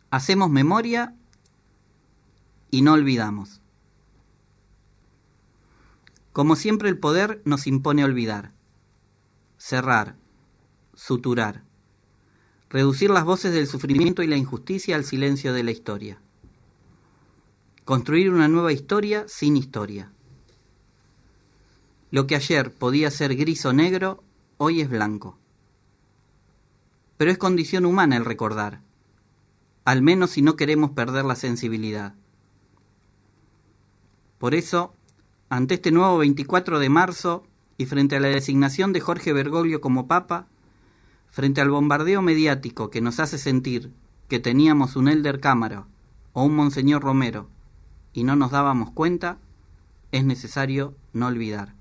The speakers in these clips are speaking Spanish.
Hacemos memoria y no olvidamos. Como siempre, el poder nos impone olvidar, cerrar, suturar, reducir las voces del sufrimiento y la injusticia al silencio de la historia. Construir una nueva historia sin historia. Lo que ayer podía ser gris o negro, hoy es blanco. Pero es condición humana el recordar, al menos si no queremos perder la sensibilidad. Por eso, ante este nuevo 24 de marzo y frente a la designación de Jorge Bergoglio como Papa, frente al bombardeo mediático que nos hace sentir que teníamos un Elder Cámara o un Monseñor Romero y no nos dábamos cuenta, es necesario no olvidar.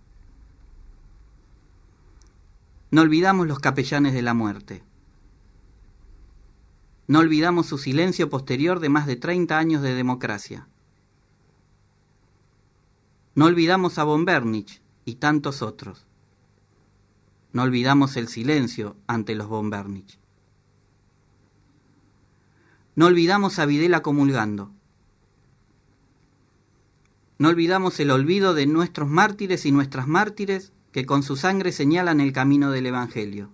No olvidamos los capellanes de la muerte. No olvidamos su silencio posterior de más de 30 años de democracia. No olvidamos a von Bernich y tantos otros. No olvidamos el silencio ante los von Bernich. No olvidamos a Videla comulgando. No olvidamos el olvido de nuestros mártires y nuestras mártires que con su sangre señalan el camino del Evangelio.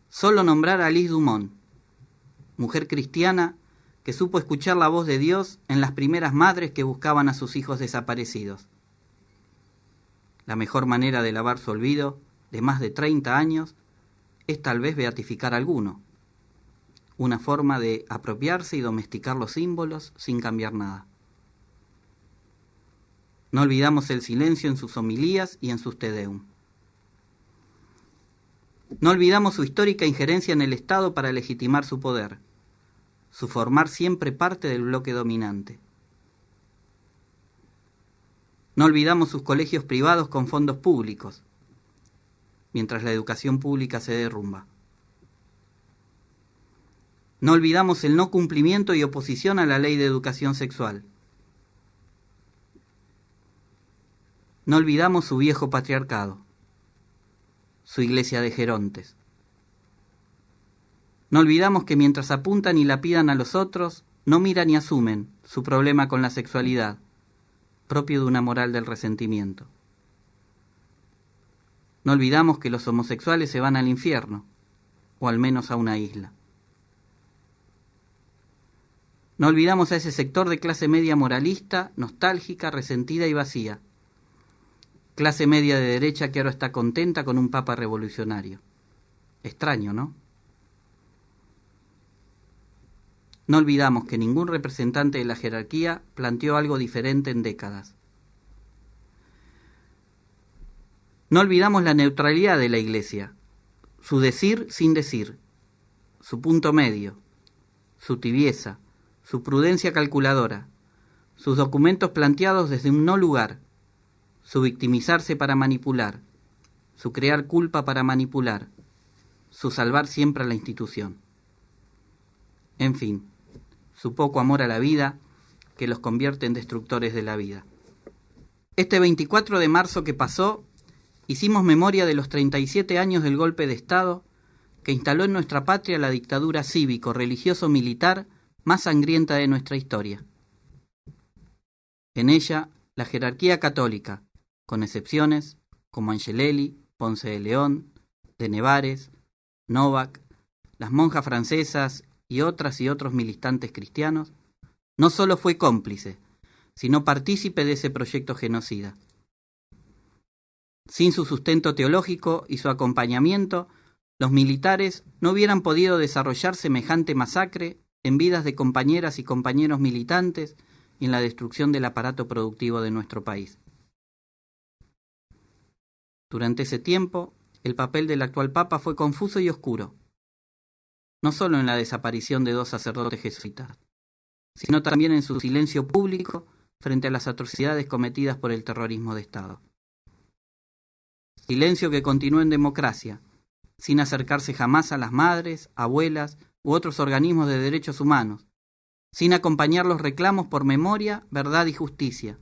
Solo nombrar a Alice Dumont, mujer cristiana que supo escuchar la voz de Dios en las primeras madres que buscaban a sus hijos desaparecidos. La mejor manera de lavar su olvido, de más de 30 años, es tal vez beatificar a alguno. Una forma de apropiarse y domesticar los símbolos sin cambiar nada. No olvidamos el silencio en sus homilías y en sus Te Deum. No olvidamos su histórica injerencia en el Estado para legitimar su poder, su formar siempre parte del bloque dominante. No olvidamos sus colegios privados con fondos públicos, mientras la educación pública se derrumba. No olvidamos el no cumplimiento y oposición a la ley de educación sexual. No olvidamos su viejo patriarcado, su iglesia de gerontes. No olvidamos que mientras apuntan y lapidan a los otros, no miran y asumen su problema con la sexualidad, propio de una moral del resentimiento. No olvidamos que los homosexuales se van al infierno, o al menos a una isla. No olvidamos a ese sector de clase media moralista, nostálgica, resentida y vacía. Clase media de derecha que ahora está contenta con un papa revolucionario. Extraño, ¿no? No olvidamos que ningún representante de la jerarquía planteó algo diferente en décadas. No olvidamos la neutralidad de la Iglesia, su decir sin decir, su punto medio, su tibieza, su prudencia calculadora, sus documentos planteados desde un no lugar, su victimizarse para manipular, su crear culpa para manipular, su salvar siempre a la institución. En fin, su poco amor a la vida que los convierte en destructores de la vida. Este 24 de marzo que pasó, hicimos memoria de los 37 años del golpe de Estado que instaló en nuestra patria la dictadura cívico-religioso-militar más sangrienta de nuestra historia. En ella, la jerarquía católica, con excepciones como Angelelli, Ponce de León, de Nevares, Novak, las monjas francesas y otros militantes cristianos, no solo fue cómplice, sino partícipe de ese proyecto genocida. Sin su sustento teológico y su acompañamiento, los militares no hubieran podido desarrollar semejante masacre en vidas de compañeras y compañeros militantes y en la destrucción del aparato productivo de nuestro país. Durante ese tiempo, el papel del actual Papa fue confuso y oscuro, no solo en la desaparición de 2 sacerdotes jesuitas, sino también en su silencio público frente a las atrocidades cometidas por el terrorismo de Estado. Silencio que continuó en democracia, sin acercarse jamás a las madres, abuelas u otros organismos de derechos humanos, sin acompañar los reclamos por memoria, verdad y justicia,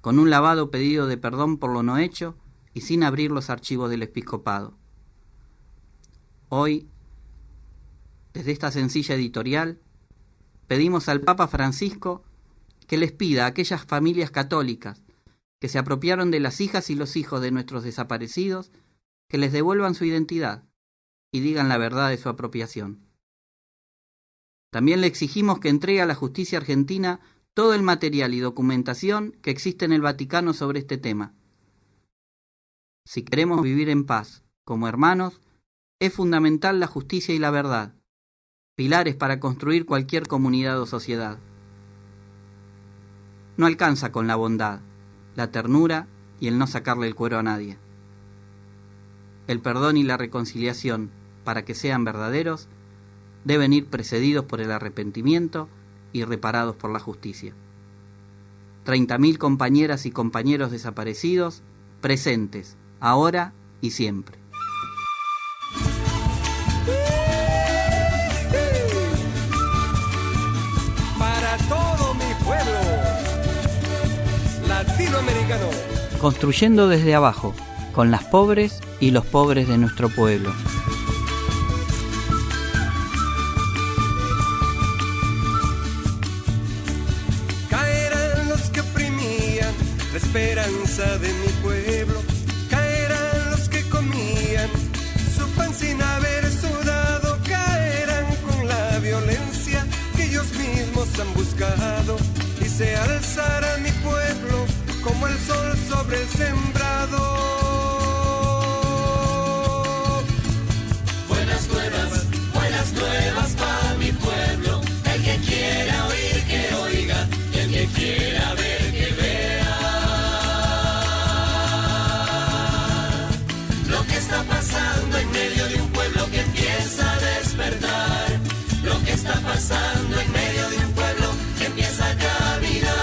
con un lavado pedido de perdón por lo no hecho y sin abrir los archivos del episcopado. Hoy, desde esta sencilla editorial, pedimos al Papa Francisco que les pida a aquellas familias católicas que se apropiaron de las hijas y los hijos de nuestros desaparecidos, que les devuelvan su identidad y digan la verdad de su apropiación. También le exigimos que entregue a la justicia argentina todo el material y documentación que existe en el Vaticano sobre este tema. Si queremos vivir en paz como hermanos, es fundamental la justicia y la verdad, pilares para construir cualquier comunidad o sociedad. No alcanza con la bondad, la ternura y el no sacarle el cuero a nadie. El perdón y la reconciliación, para que sean verdaderos, deben ir precedidos por el arrepentimiento y reparados por la justicia. 30.000 compañeras y compañeros desaparecidos, presentes, ahora y siempre. Para todo mi pueblo latinoamericano. Construyendo desde abajo, con las pobres y los pobres de nuestro pueblo. Caerán los que oprimían la esperanza de mi pueblo. Caerán los que comían su pan sin haber sudado. Caerán con la violencia que ellos mismos han buscado. Y se alzará mi pueblo como el sol sobre el sembrado. Buenas nuevas para mi pueblo. El que quiera oír que oiga, y el que quiera ver que vea. Lo que está pasando en medio de un pueblo que empieza a despertar. Lo que está pasando en medio de un pueblo que empieza a caminar.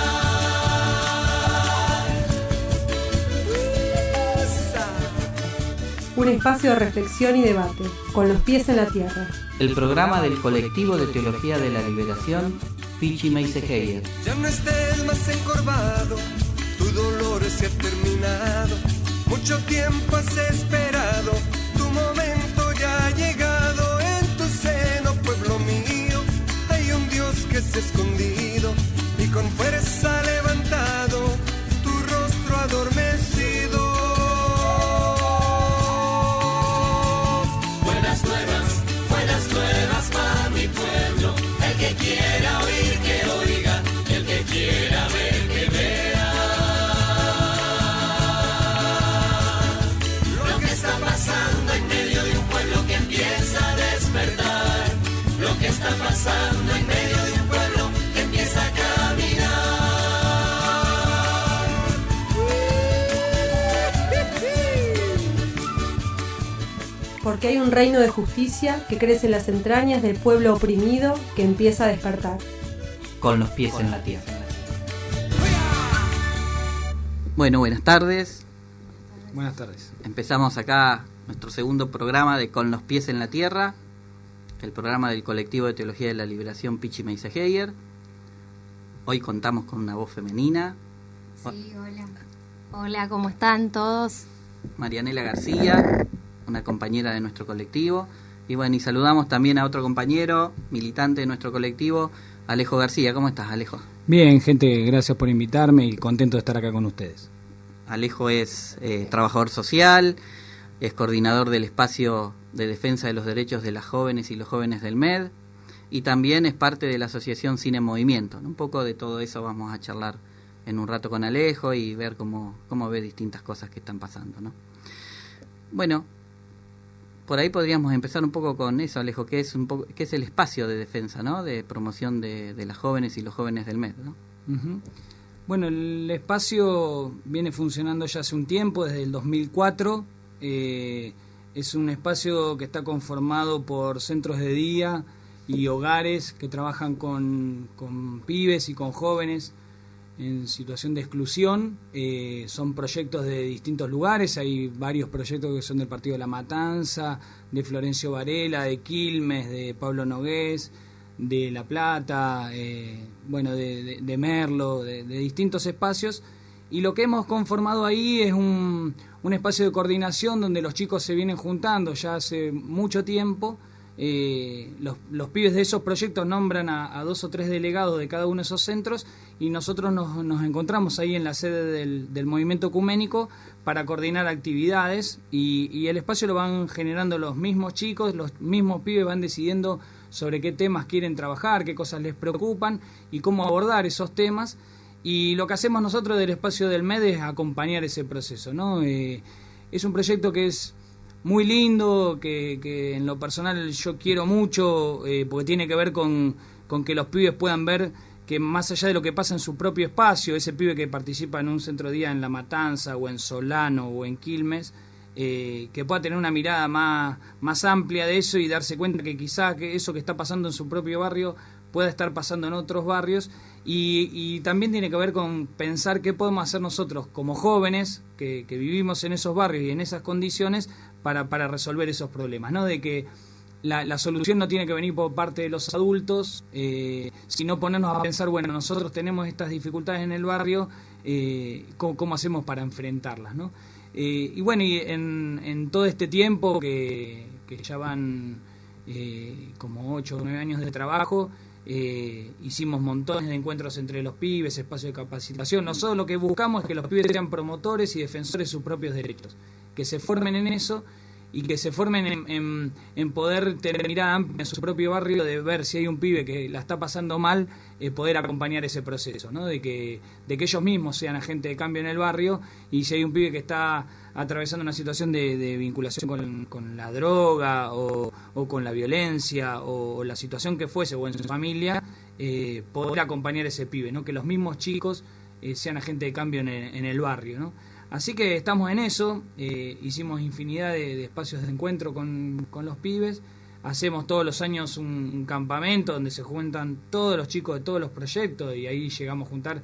Un espacio de reflexión y debate, con los pies en la tierra. El programa del Colectivo de Teología de la Liberación, Pichi Meisegeyer. Ya no estés más encorvado, tu dolor se ha terminado. Mucho tiempo has esperado, tu momento ya ha llegado. En tu seno, pueblo mío, hay un Dios que se ha escondido y con fuerza ha levantado tu rostro adormecido. Buenas nuevas para mi pueblo. El que quiera oír que oiga, el que quiera ver que vea. Lo que está pasando en medio de un pueblo que empieza a despertar. Lo que está pasando en medio de un pueblo que empieza a caminar. Porque hay un reino de justicia que crece en las entrañas del pueblo oprimido que empieza a despertar. Con los pies en la tierra. Bueno, buenas tardes. Buenas tardes. Empezamos acá nuestro segundo programa de Con los pies en la tierra, el programa del Colectivo de Teología de la Liberación Pichi Meisegeyer. Hoy contamos con una voz femenina. Sí, hola. Hola, ¿cómo están todos? Marianela García, una compañera de nuestro colectivo. Y bueno, y saludamos también a otro compañero, militante de nuestro colectivo, Alejo García. ¿Cómo estás, Alejo? Bien, gente, gracias por invitarme y contento de estar acá con ustedes. Alejo es trabajador social, es coordinador del espacio de defensa de los derechos de las jóvenes y los jóvenes del MED, y también es parte de la asociación Cine en Movimiento, ¿no? Un poco de todo eso vamos a charlar en un rato con Alejo y ver cómo ve distintas cosas que están pasando, ¿no? Bueno, por ahí podríamos empezar un poco con eso, Alejo, que es el espacio de defensa, ¿no? De promoción de las jóvenes y los jóvenes del MED, ¿no? Uh-huh. Bueno, el espacio viene funcionando ya hace un tiempo, desde el 2004. Es un espacio que está conformado por centros de día y hogares que trabajan con pibes y con jóvenes en situación de exclusión. Son proyectos de distintos lugares, hay varios proyectos que son del Partido de la Matanza, de Florencio Varela, de Quilmes, de Pablo Nogués, de La Plata, de Merlo, de distintos espacios. Y lo que hemos conformado ahí es un espacio de coordinación donde los chicos se vienen juntando ya hace mucho tiempo los pibes de esos proyectos nombran a 2 o 3 delegados de cada uno de esos centros y nosotros nos encontramos ahí en la sede del movimiento ecuménico para coordinar actividades y el espacio lo van generando los mismos chicos, los mismos pibes van decidiendo sobre qué temas quieren trabajar, qué cosas les preocupan y cómo abordar esos temas. Y lo que hacemos nosotros del espacio del MED es acompañar ese proceso, ¿no? Es un proyecto que es muy lindo, que en lo personal yo quiero mucho, porque tiene que ver con que los pibes puedan ver que más allá de lo que pasa en su propio espacio, ese pibe que participa en un centro de día en La Matanza o en Solano o en Quilmes, que pueda tener una mirada más amplia de eso y darse cuenta que quizá que eso que está pasando en su propio barrio pueda estar pasando en otros barrios y también tiene que ver con pensar qué podemos hacer nosotros como jóvenes que vivimos en esos barrios y en esas condiciones para resolver esos problemas, ¿no? De que la solución no tiene que venir por parte de los adultos, sino ponernos a pensar, bueno, nosotros tenemos estas dificultades en el barrio, ¿cómo hacemos para enfrentarlas, ¿no? Y bueno, y en todo este tiempo que ya van como 8 o 9 años de trabajo, hicimos montones de encuentros entre los pibes, espacios de capacitación. Nosotros lo que buscamos es que los pibes sean promotores y defensores de sus propios derechos, que se formen en eso y que se formen en poder tener mirada amplia en su propio barrio, de ver si hay un pibe que la está pasando mal, poder acompañar ese proceso, ¿no? De que ellos mismos sean agentes de cambio en el barrio, y si hay un pibe que está atravesando una situación de vinculación con la droga o con la violencia o la situación que fuese o en su familia, poder acompañar a ese pibe, ¿no? Que los mismos chicos sean agentes de cambio en el barrio, ¿no? Así que estamos en eso, hicimos infinidad de espacios de encuentro con los pibes, hacemos todos los años un campamento donde se juntan todos los chicos de todos los proyectos y ahí llegamos a juntar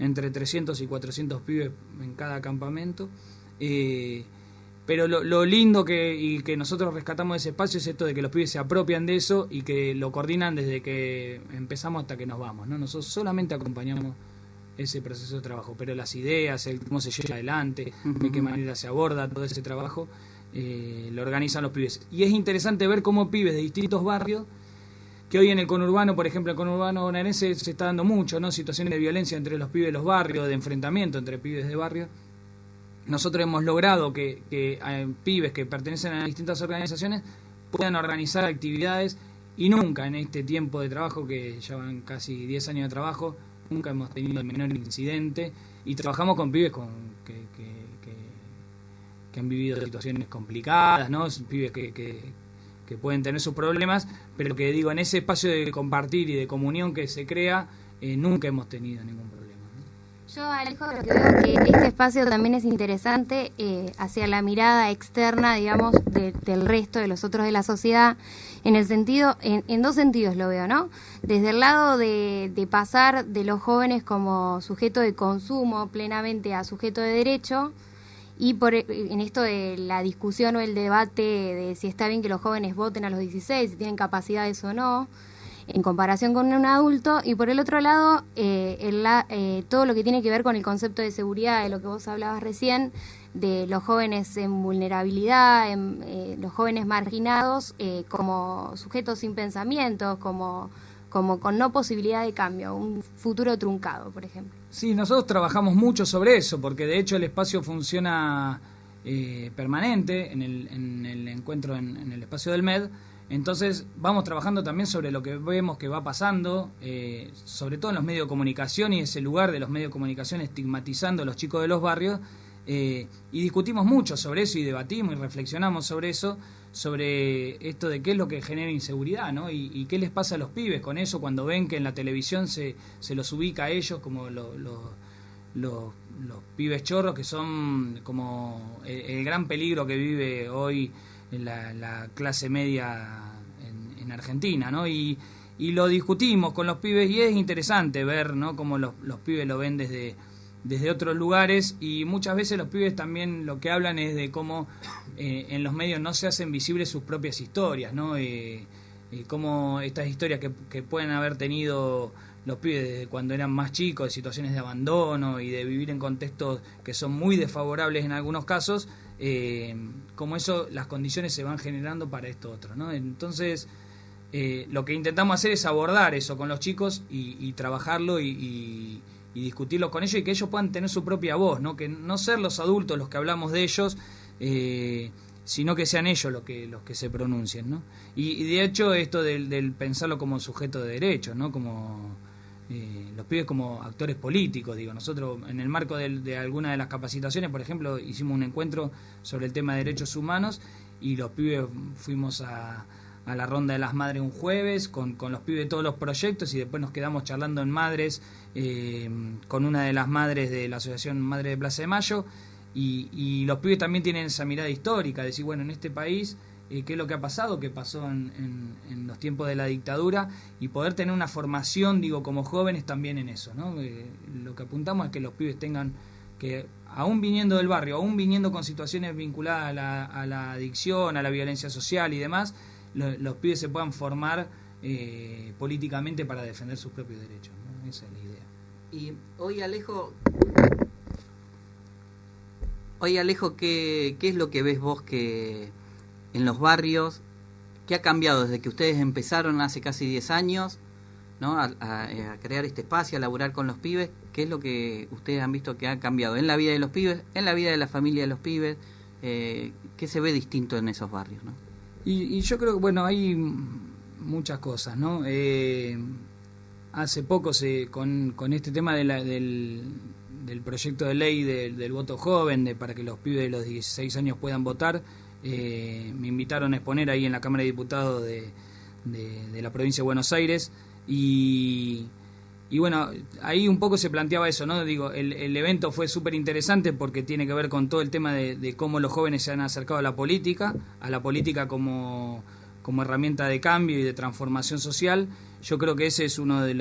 entre 300 y 400 pibes en cada campamento. Pero lo lindo que nosotros rescatamos de ese espacio es esto de que los pibes se apropian de eso y que lo coordinan desde que empezamos hasta que nos vamos, ¿no? Nosotros solamente acompañamos ese proceso de trabajo, pero las ideas, cómo se lleva adelante, de qué manera se aborda todo ese trabajo, lo organizan los pibes. Y es interesante ver cómo pibes de distintos barrios, que hoy en el conurbano, por ejemplo, el conurbano bonaerense se está dando mucho, ¿no? Situaciones de violencia entre los pibes de los barrios, de enfrentamiento entre pibes de barrio. Nosotros hemos logrado que pibes que pertenecen a distintas organizaciones puedan organizar actividades y nunca en este tiempo de trabajo, que ya van casi 10 años de trabajo, nunca hemos tenido el menor incidente y trabajamos con pibes que han vivido situaciones complicadas, ¿no? Pibes que pueden tener sus problemas, pero que digo, en ese espacio de compartir y de comunión que se crea, nunca hemos tenido ningún problema, ¿no? Yo, Alejo, creo que este espacio también es interesante hacia la mirada externa, digamos, del resto de los otros de la sociedad, en el sentido, en dos sentidos lo veo, ¿no? Desde el lado de pasar de los jóvenes como sujeto de consumo plenamente a sujeto de derecho, y en esto de la discusión o el debate de si está bien que los jóvenes voten a los 16, si tienen capacidades o no, en comparación con un adulto, y por el otro lado, todo lo que tiene que ver con el concepto de seguridad, de lo que vos hablabas recién, de los jóvenes en vulnerabilidad, los jóvenes marginados, como sujetos sin pensamientos, como con no posibilidad de cambio, un futuro truncado, por ejemplo. Sí, nosotros trabajamos mucho sobre eso, porque de hecho el espacio funciona permanente en el encuentro en el espacio del MED. Entonces vamos trabajando también sobre lo que vemos que va pasando, sobre todo en los medios de comunicación y ese lugar de los medios de comunicación estigmatizando a los chicos de los barrios, y discutimos mucho sobre eso y debatimos y reflexionamos sobre eso, sobre esto de qué es lo que genera inseguridad, ¿no? Y qué les pasa a los pibes con eso cuando ven que en la televisión se los ubica a ellos como los pibes chorros, que son como el gran peligro que vive hoy la clase media en Argentina, ¿no? Y lo discutimos con los pibes y es interesante ver, ¿no? Cómo los pibes lo ven desde otros lugares, y muchas veces los pibes también lo que hablan es de cómo en los medios no se hacen visibles sus propias historias, ¿no? Cómo estas historias que pueden haber tenido los pibes desde cuando eran más chicos, de situaciones de abandono y de vivir en contextos que son muy desfavorables en algunos casos, como eso, las condiciones se van generando para esto otro, ¿no? Entonces, lo que intentamos hacer es abordar eso con los chicos y trabajarlo y discutirlo con ellos y que ellos puedan tener su propia voz, ¿no? Que no ser los adultos los que hablamos de ellos, sino que sean ellos los que se pronuncien, ¿no? Y de hecho esto del pensarlo como sujeto de derechos, ¿no? Como los pibes como actores políticos, digo. Nosotros en el marco de alguna de las capacitaciones, por ejemplo, hicimos un encuentro sobre el tema de derechos humanos y los pibes fuimos a la ronda de las madres un jueves con los pibes de todos los proyectos y después nos quedamos charlando en Madres con una de las madres de la Asociación Madre de Plaza de Mayo y los pibes también tienen esa mirada histórica, decir, bueno, en este país qué es lo que ha pasado, qué pasó en los tiempos de la dictadura y poder tener una formación, digo, como jóvenes también en eso, ¿no? Lo que apuntamos es que los pibes tengan que, aún viniendo del barrio, aún viniendo con situaciones vinculadas a la adicción, a la violencia social y demás, los pibes se puedan formar políticamente para defender sus propios derechos, ¿no? Esa es la idea. Y hoy, Alejo, ¿qué es lo que ves vos que en los barrios, qué ha cambiado desde que ustedes empezaron hace casi 10 años, ¿no? a crear este espacio, a laburar con los pibes? ¿Qué es lo que ustedes han visto que ha cambiado en la vida de los pibes, en la vida de la familia de los pibes? ¿Qué se ve distinto en esos barrios, ¿no? Y yo creo que, bueno, hay muchas cosas, ¿no? Hace poco con este tema del proyecto de ley del voto joven, para que los pibes de los 16 años puedan votar, me invitaron a exponer ahí en la Cámara de Diputados de la provincia de Buenos Aires y bueno, ahí un poco se planteaba eso, ¿no? Digo, el evento fue súper interesante porque tiene que ver con todo el tema de cómo los jóvenes se han acercado a la política como herramienta de cambio y de transformación social. Yo creo que ese es uno de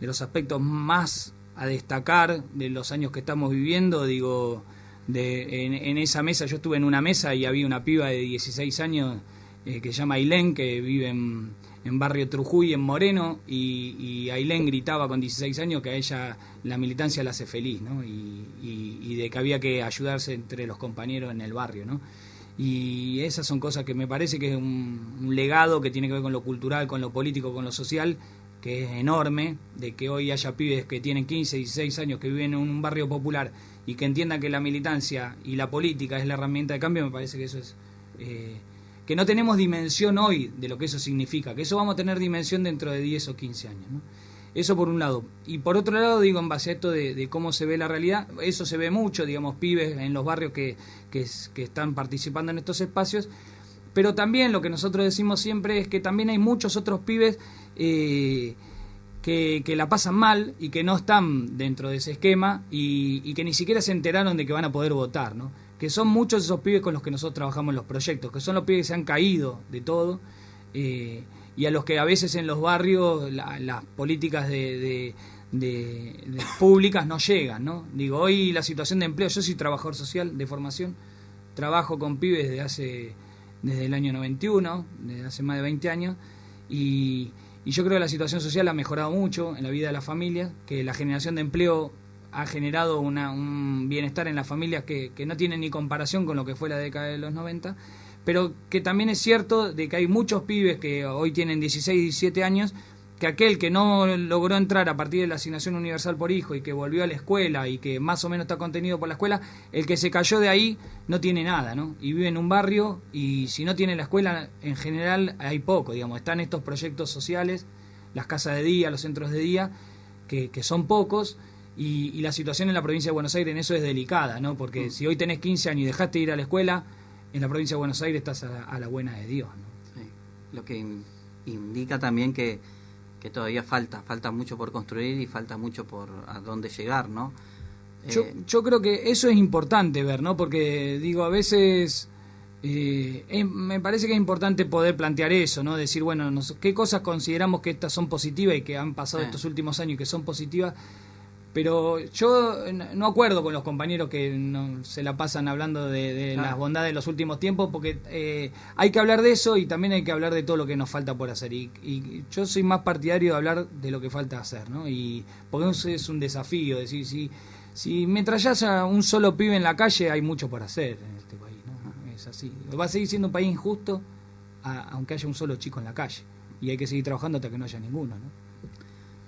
los aspectos más a destacar de los años que estamos viviendo. Digo, en esa mesa, yo estuve en una mesa y había una piba de 16 años que se llama Ailén, que vive en Barrio Trujuy, en Moreno, y Ailén gritaba con 16 años que a ella la militancia la hace feliz, ¿no? Y de que había que ayudarse entre los compañeros en el barrio, ¿no? Y esas son cosas que me parece que es un legado que tiene que ver con lo cultural, con lo político, con lo social, que es enorme, de que hoy haya pibes que tienen 15, 16 años, que viven en un barrio popular y que entiendan que la militancia y la política es la herramienta de cambio. Me parece que eso es... que no tenemos dimensión hoy de lo que eso significa, que eso vamos a tener dimensión dentro de 10 o 15 años, ¿no? Eso por un lado. Y por otro lado, digo, en base a esto de cómo se ve la realidad, eso se ve mucho, digamos, pibes en los barrios que están participando en estos espacios, pero también lo que nosotros decimos siempre es que también hay muchos otros pibes que la pasan mal y que no están dentro de ese esquema y que ni siquiera se enteraron de que van a poder votar, ¿no? Que son muchos esos pibes con los que nosotros trabajamos en los proyectos, que son los pibes que se han caído de todo y a los que a veces en los barrios las políticas de públicas no llegan, ¿no? Digo, hoy la situación de empleo, yo soy trabajador social de formación, trabajo con pibes desde el año 91, desde hace más de 20 años, y yo creo que la situación social ha mejorado mucho en la vida de las familias, que la generación de empleo ha generado un bienestar en las familias que no tiene ni comparación con lo que fue la década de los 90, pero que también es cierto de que hay muchos pibes que hoy tienen 16, 17 años, que aquel que no logró entrar a partir de la asignación universal por hijo y que volvió a la escuela y que más o menos está contenido por la escuela, el que se cayó de ahí no tiene nada, ¿no? Y vive en un barrio y si no tiene la escuela, en general hay poco, digamos. Están estos proyectos sociales, las casas de día, los centros de día, que son pocos. Y la situación en la provincia de Buenos Aires en eso es delicada, ¿no? Porque si hoy tenés 15 años y dejaste de ir a la escuela, en la provincia de Buenos Aires estás a la buena de Dios, ¿no? Sí. Lo que indica también que todavía falta mucho por construir y falta mucho por a dónde llegar, ¿no? Yo creo que eso es importante ver, ¿no? Porque, digo, a veces me parece que es importante poder plantear eso, ¿no? Decir, bueno, ¿qué cosas consideramos que estas son positivas y que han pasado estos últimos años y que son positivas? Pero yo no acuerdo con los compañeros que se la pasan hablando de las bondades de los últimos tiempos, porque hay que hablar de eso y también hay que hablar de todo lo que nos falta por hacer. Y yo soy más partidario de hablar de lo que falta hacer, ¿no? Y porque eso es un desafío, decir, Si mientras ya haya un solo pibe en la calle, hay mucho por hacer en este país, ¿no? Es así. Va a seguir siendo un país injusto aunque haya un solo chico en la calle. Y hay que seguir trabajando hasta que no haya ninguno, ¿no?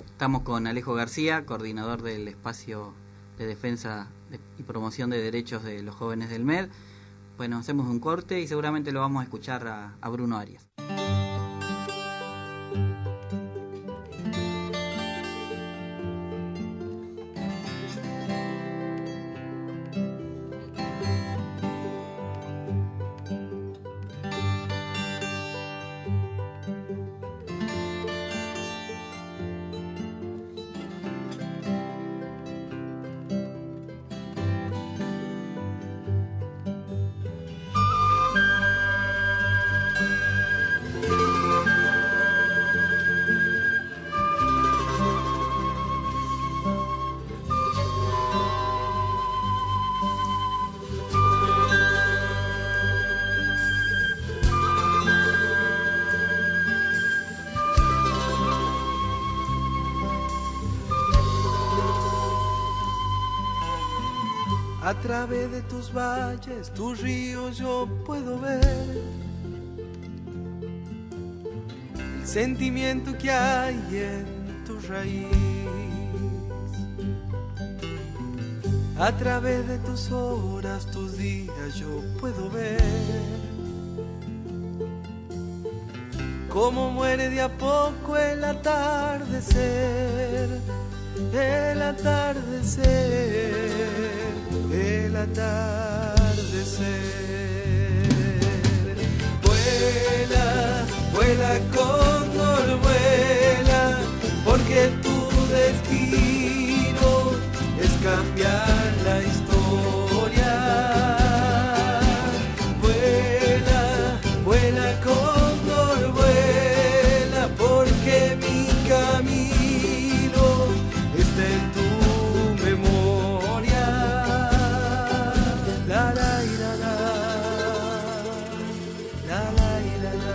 Estamos con Alejo García, coordinador del espacio de defensa y promoción de derechos de los jóvenes del MED. Bueno, hacemos un corte y seguramente lo vamos a escuchar a Bruno Arias. A través de tus valles, tus ríos yo puedo ver el sentimiento que hay en tu raíz. A través de tus horas, tus días yo puedo ver cómo muere de a poco el atardecer, el atardecer. El atardecer. Vuela, vuela cóndor, vuela, porque tu destino es cambiar la historia. Vuela, vuela cóndor, vuela, porque mi camino está en tu memoria. La la ira, la la ira, la.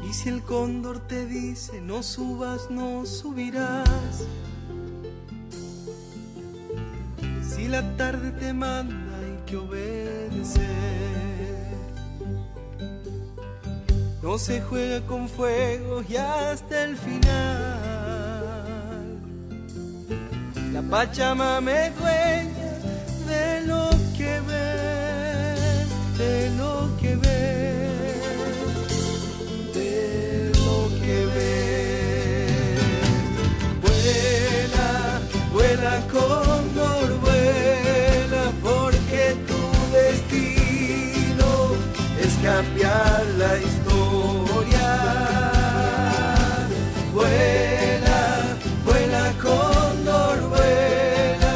Y si el cóndor te dice no subas, no subirás. Si la tarde te manda hay que obedecer. No se juega con fuego y hasta el final. La Pachamama es dueña de lo que ves, de lo que ves. Vuela, vuela cóndor, vuela, porque tu destino es cambiar la historia. Vuela, vuela cóndor, vuela,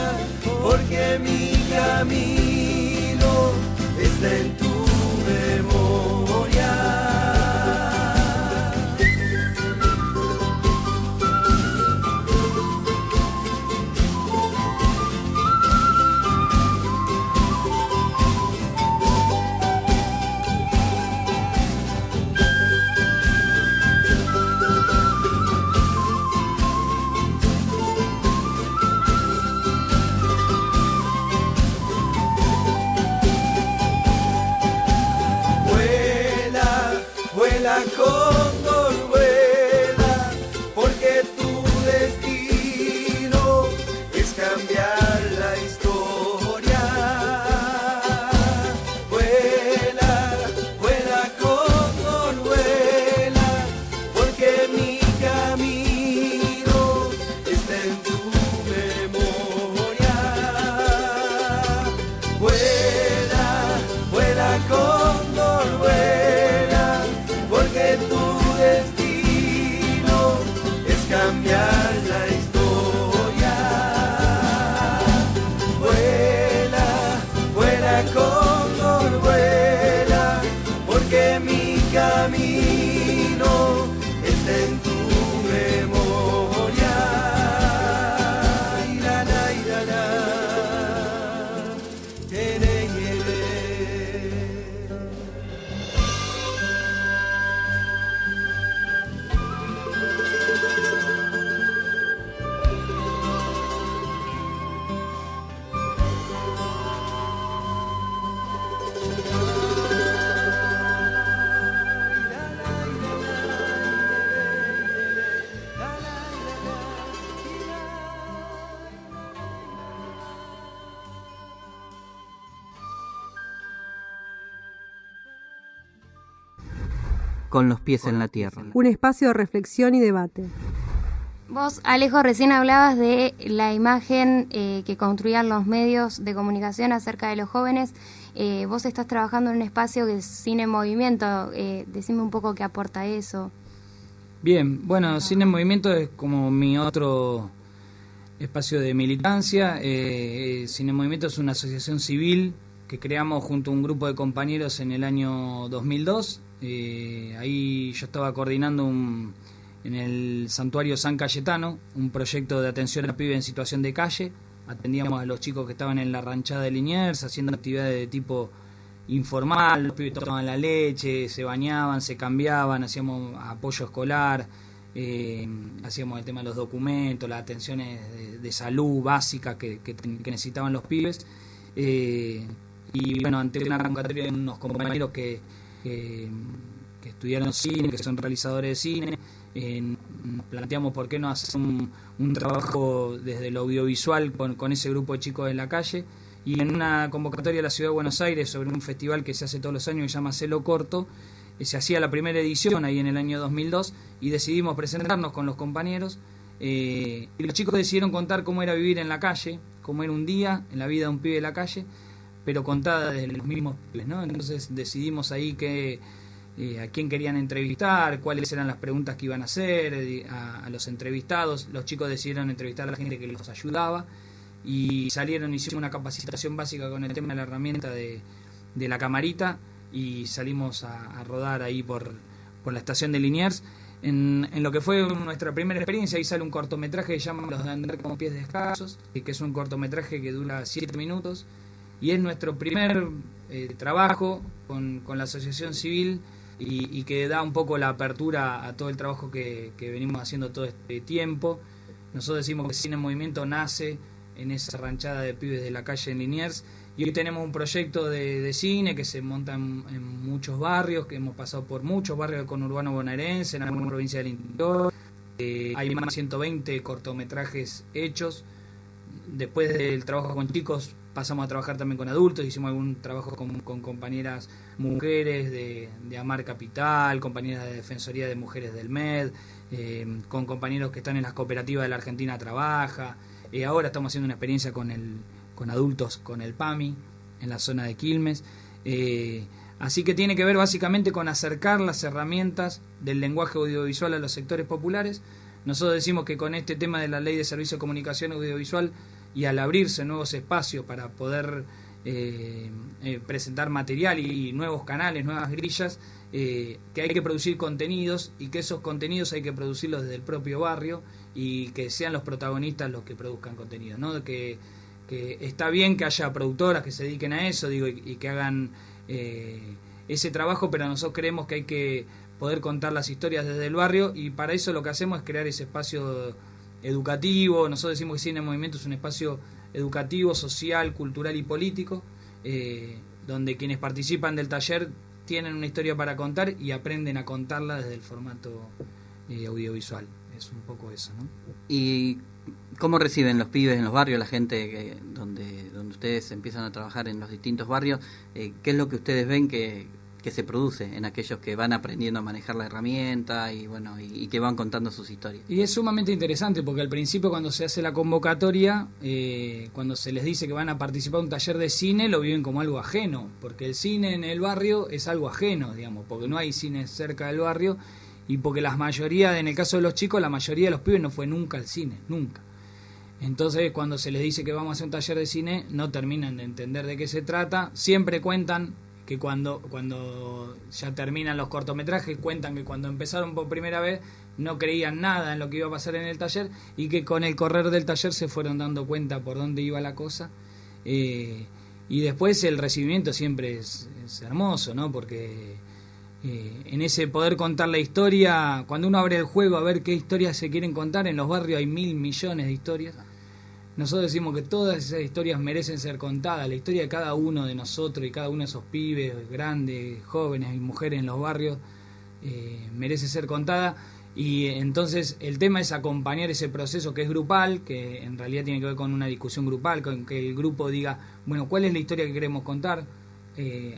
con los pies en la tierra. Un espacio de reflexión y debate. Vos, Alejo, recién hablabas de la imagen que construían los medios de comunicación acerca de los jóvenes. Vos estás trabajando en un espacio que es Cine en Movimiento. Decime un poco qué aporta eso. Bien, bueno, Cine en Movimiento es como mi otro espacio de militancia. Cine en Movimiento es una asociación civil que creamos junto a un grupo de compañeros en el año 2002. Ahí yo estaba coordinando en el Santuario San Cayetano, un proyecto de atención a pibes en situación de calle. Atendíamos a los chicos que estaban en la ranchada de Liniers haciendo actividades de tipo informal. Los pibes tomaban la leche, se bañaban, se cambiaban, hacíamos apoyo escolar, hacíamos el tema de los documentos, las atenciones de salud básicas que necesitaban los pibes. Y bueno, ante una convocatoria de unos compañeros que estudiaron cine, que son realizadores de cine, nos planteamos por qué no hacer un trabajo desde lo audiovisual con ese grupo de chicos de la calle. Y en una convocatoria de la Ciudad de Buenos Aires sobre un festival que se hace todos los años que se llama Celo Corto, se hacía la primera edición ahí en el año 2002 y decidimos presentarnos con los compañeros. Y los chicos decidieron contar cómo era vivir en la calle, cómo era un día en la vida de un pibe de la calle, pero contada desde los mismos pibes, ¿no? Entonces decidimos ahí a quién querían entrevistar, cuáles eran las preguntas que iban a hacer a los entrevistados. Los chicos decidieron entrevistar a la gente que los ayudaba y hicimos una capacitación básica con el tema de la herramienta de la camarita y salimos a rodar ahí por la estación de Liniers. En lo que fue nuestra primera experiencia, ahí sale un cortometraje que se llama Los de Andar con Pies Descalzos, que es un cortometraje que dura 7 minutos y es nuestro primer trabajo con la asociación civil y que da un poco la apertura a todo el trabajo que venimos haciendo todo este tiempo. Nosotros decimos que Cine en Movimiento nace en esa ranchada de pibes de la calle en Liniers y hoy tenemos un proyecto de cine que se monta en muchos barrios, que hemos pasado por muchos barrios del conurbano bonaerense, en alguna provincia del interior. Hay más de 120 cortometrajes hechos. Después del trabajo con chicos pasamos a trabajar también con adultos, hicimos algún trabajo con compañeras mujeres de Amar Capital, compañeras de Defensoría de Mujeres del MED, con compañeros que están en las cooperativas de la Argentina Trabaja. Ahora estamos haciendo una experiencia con adultos con el PAMI en la zona de Quilmes. Así que tiene que ver básicamente con acercar las herramientas del lenguaje audiovisual a los sectores populares. Nosotros decimos que con este tema de la Ley de Servicio de Comunicación Audiovisual y al abrirse nuevos espacios para poder presentar material y nuevos canales, nuevas grillas, que hay que producir contenidos y que esos contenidos hay que producirlos desde el propio barrio y que sean los protagonistas los que produzcan contenidos, ¿no? Que está bien que haya productoras que se dediquen a eso, digo, y que hagan ese trabajo, pero nosotros creemos que hay que poder contar las historias desde el barrio y para eso lo que hacemos es crear ese espacio educativo. Nosotros decimos que Cine en Movimiento es un espacio educativo, social, cultural y político, donde quienes participan del taller tienen una historia para contar y aprenden a contarla desde el formato audiovisual. Es un poco eso, ¿no? ¿Y cómo reciben los pibes en los barrios, la gente donde ustedes empiezan a trabajar en los distintos barrios? ¿Qué es lo que ustedes ven que se produce en aquellos que van aprendiendo a manejar la herramienta y bueno y que van contando sus historias? Y es sumamente interesante porque al principio cuando se hace la convocatoria, cuando se les dice que van a participar en un taller de cine, lo viven como algo ajeno, porque el cine en el barrio es algo ajeno, digamos, porque no hay cine cerca del barrio y porque la mayoría, en el caso de los chicos, la mayoría de los pibes no fue nunca al cine, nunca. Entonces cuando se les dice que vamos a hacer un taller de cine, no terminan de entender de qué se trata. Siempre cuentan que cuando ya terminan los cortometrajes, cuentan que cuando empezaron por primera vez no creían nada en lo que iba a pasar en el taller y que con el correr del taller se fueron dando cuenta por dónde iba la cosa. Y después el recibimiento siempre es hermoso, ¿no? Porque en ese poder contar la historia, cuando uno abre el juego a ver qué historias se quieren contar, en los barrios hay 1.000 millones de historias. Nosotros decimos que todas esas historias merecen ser contadas, la historia de cada uno de nosotros y cada uno de esos pibes, grandes, jóvenes y mujeres en los barrios, merece ser contada. Y entonces el tema es acompañar ese proceso que es grupal, que en realidad tiene que ver con una discusión grupal, con que el grupo diga, bueno, ¿cuál es la historia que queremos contar?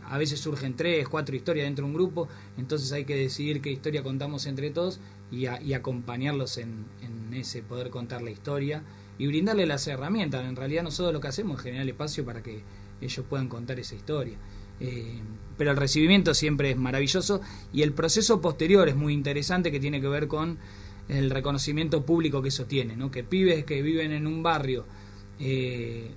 a veces surgen 3, 4 historias dentro de un grupo, entonces hay que decidir qué historia contamos entre todos y acompañarlos en ese poder contar la historia y brindarle las herramientas. En realidad nosotros lo que hacemos es generar espacio para que ellos puedan contar esa historia. Pero el recibimiento siempre es maravilloso y el proceso posterior es muy interesante, que tiene que ver con el reconocimiento público que eso tiene, ¿no? Que pibes que viven en un barrio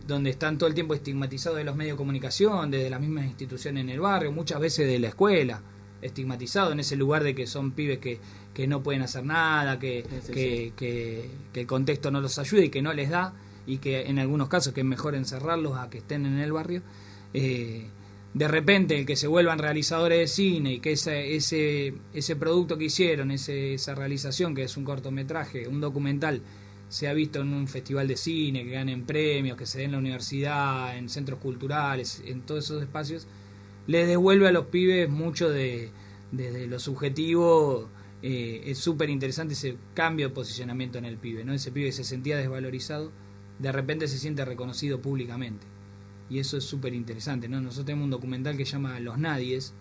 donde están todo el tiempo estigmatizados de los medios de comunicación, desde las mismas instituciones en el barrio, muchas veces de la escuela, estigmatizados en ese lugar de que son pibes que no pueden hacer nada, que el contexto no los ayuda y que no les da, y que en algunos casos que es mejor encerrarlos a que estén en el barrio. De repente que se vuelvan realizadores de cine y que ese producto que hicieron, esa realización, que es un cortometraje, un documental, se ha visto en un festival de cine, que ganen premios, que se den en la universidad, en centros culturales, en todos esos espacios, les devuelve a los pibes mucho desde lo subjetivo. Es súper interesante ese cambio de posicionamiento en el pibe, ¿no? Ese pibe que se sentía desvalorizado, de repente se siente reconocido públicamente. Y eso es súper interesante, ¿no? Nosotros tenemos un documental que se llama Los Nadies,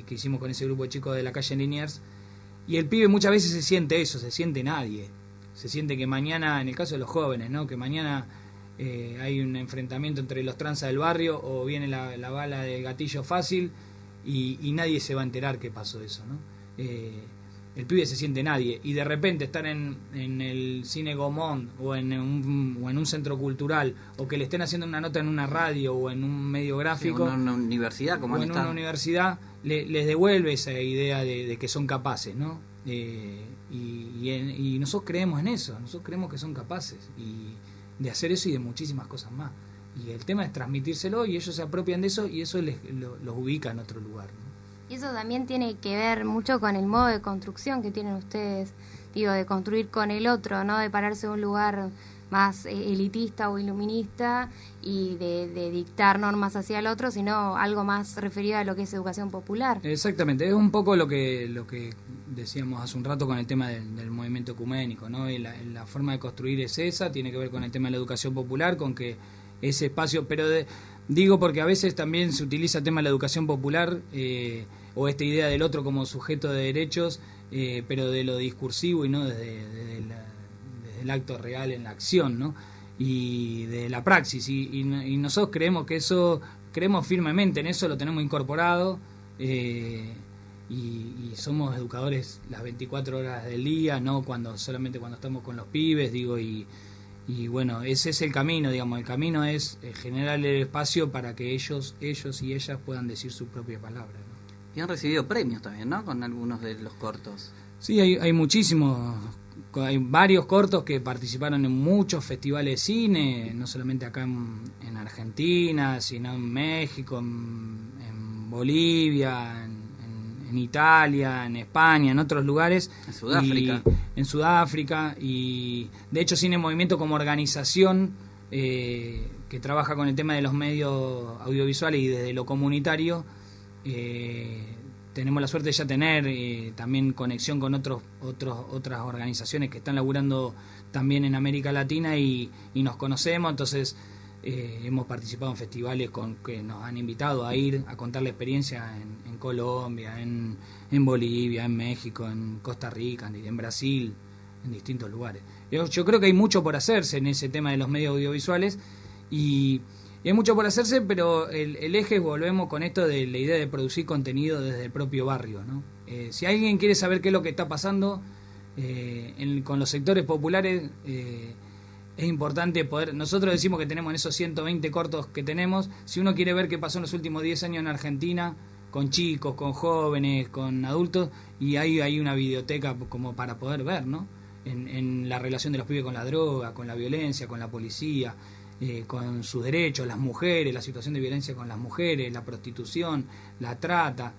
que hicimos con ese grupo de chicos de la calle Liniers, y el pibe muchas veces se siente eso, se siente nadie. Se siente que mañana, en el caso de los jóvenes, ¿no? Que mañana hay un enfrentamiento entre los tranzas del barrio o viene la bala de gatillo fácil y nadie se va a enterar qué pasó eso, ¿no? El pibe se siente nadie y de repente estar en el cine Gomón o en un centro cultural, o que le estén haciendo una nota en una radio o en un medio gráfico, en una universidad, como o en una universidad, les devuelve esa idea de que son capaces, ¿no? Y nosotros creemos en eso, nosotros creemos que son capaces y de hacer eso y de muchísimas cosas más. Y el tema es transmitírselo y ellos se apropian de eso y eso los ubica en otro lugar, ¿no? Y eso también tiene que ver mucho con el modo de construcción que tienen ustedes, digo, de construir con el otro, no de pararse en un lugar más elitista o iluminista y de dictar normas hacia el otro, sino algo más referido a lo que es educación popular. Exactamente, es un poco lo que decíamos hace un rato con el tema del movimiento ecuménico, ¿no? Y la forma de construir es esa, tiene que ver con el tema de la educación popular, con que ese espacio, pero digo porque a veces también se utiliza el tema de la educación popular o esta idea del otro como sujeto de derechos, pero de lo discursivo y no desde el acto real en la acción, ¿no? Y de la praxis y nosotros creemos firmemente en eso, lo tenemos incorporado y somos educadores las 24 horas del día, no solamente cuando estamos con los pibes, digo, y bueno, ese es el camino, digamos, el camino es generar el espacio para que ellos y ellas puedan decir su propia palabra, ¿no? Y han recibido premios también, ¿no? Con algunos de los cortos. Sí, hay muchísimos. Hay varios cortos que participaron en muchos festivales de cine, no solamente acá en Argentina, sino en México, en Bolivia, en Italia, en España, en otros lugares. En Sudáfrica. Y de hecho Cine Movimiento como organización que trabaja con el tema de los medios audiovisuales y desde lo comunitario, tenemos la suerte de ya tener también conexión con otras organizaciones que están laburando también en América Latina y nos conocemos, entonces hemos participado en festivales que nos han invitado a ir a contar la experiencia en Colombia, en Bolivia, en México, en Costa Rica, en Brasil, en distintos lugares. Yo creo que hay mucho por hacerse en ese tema de los medios audiovisuales y hay mucho por hacerse, pero el eje, volvemos con esto de la idea de producir contenido desde el propio barrio, ¿no? Si alguien quiere saber qué es lo que está pasando con los sectores populares, es importante poder. Nosotros decimos que tenemos en esos 120 cortos que tenemos, si uno quiere ver qué pasó en los últimos 10 años en Argentina, con chicos, con jóvenes, con adultos, y hay una videoteca como para poder ver, ¿no? En la relación de los pibes con la droga, con la violencia, con la policía, con sus derechos, las mujeres, la situación de violencia con las mujeres, la prostitución, la trata.